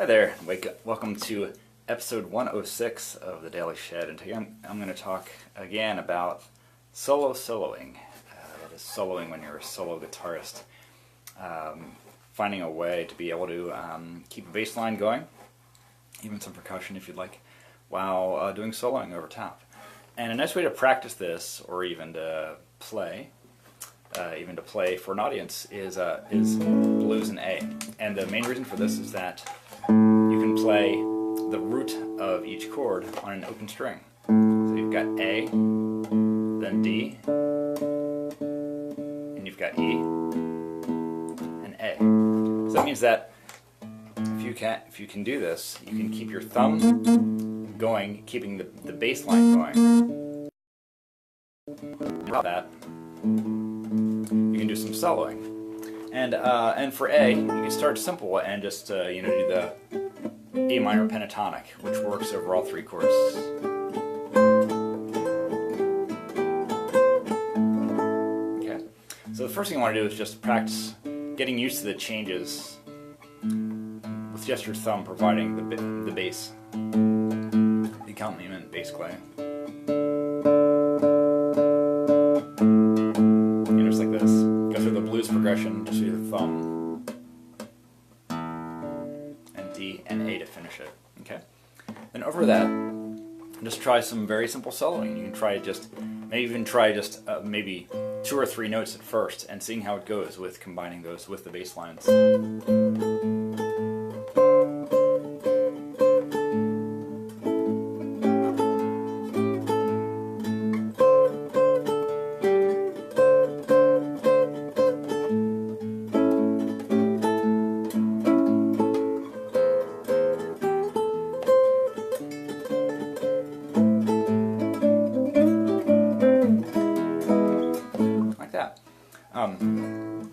Hi there, welcome to episode 106 of the Daily Shed, and today I'm going to talk again about soloing. That is soloing when you're a solo guitarist. Finding a way to be able to keep a bass line going, even some percussion if you'd like, while doing soloing over top. And a nice way to practice this, or even to play for an audience, is blues in A. And the main reason for this is that you can play the root of each chord on an open string. So you've got A, then D, and you've got E, and A. So that means that if you can do this, you can keep your thumb going, keeping the bass line going. About that, you can do some soloing. And for A, you can start simple and just do the A minor pentatonic, which works over all three chords. Okay, so the first thing I want to do is just practice getting used to the changes with just your thumb providing the bass, the accompaniment, basically. Just like this. Go through the blues progression, just use the thumb, and D and A to finish it. Okay. Then over that, just try some very simple soloing. You can try maybe 2 or 3 notes at first, and seeing how it goes with combining those with the bass lines.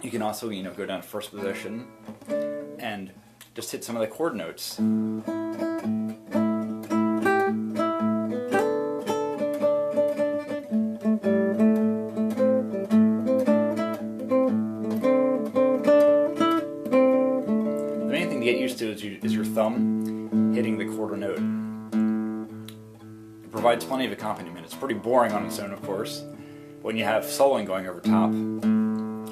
You can also, go down to first position and just hit some of the chord notes. The main thing to get used to is your thumb hitting the chord or note. It provides plenty of accompaniment. It's pretty boring on its own, of course. When you have soloing going over top,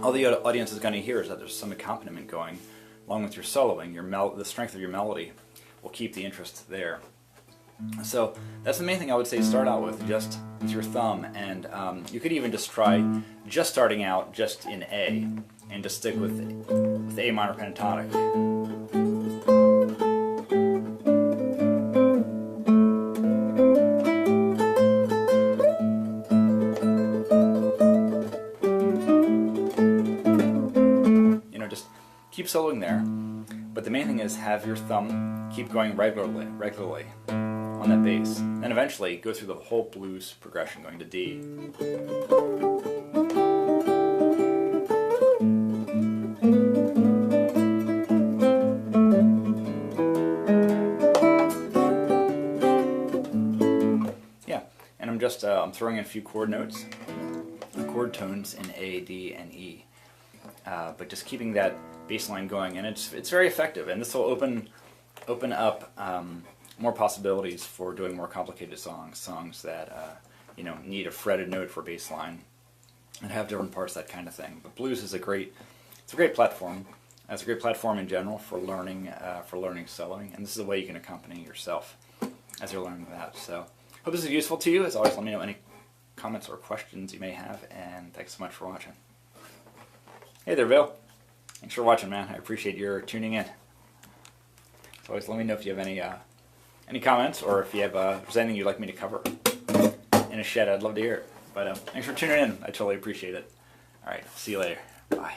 all the audience is going to hear is that there's some accompaniment going along with your soloing. The strength of your melody will keep the interest there. So that's the main thing I would say start out with, just with your thumb. And you could even just try just starting out just in A and just stick with A minor pentatonic. Keep soloing there, but the main thing is have your thumb keep going regularly on that bass, and eventually go through the whole blues progression going to D. Yeah, and I'm throwing in a few chord notes, chord tones in A, D, and E. But just keeping that bass line going, and it's very effective, and this will open up more possibilities for doing more complicated songs that need a fretted note for bass line and have different parts, that kind of thing. But blues is a great platform. It's a great platform in general for learning soloing, and this is a way you can accompany yourself as you're learning that. So hope this is useful to you. As always, let me know any comments or questions you may have, and thanks so much for watching. Hey there, Bill. Thanks for watching, man. I appreciate your tuning in. As always, let me know if you have any comments, or if you have there's anything you'd like me to cover in a shed. I'd love to hear it. But thanks for tuning in. I totally appreciate it. All right, see you later. Bye.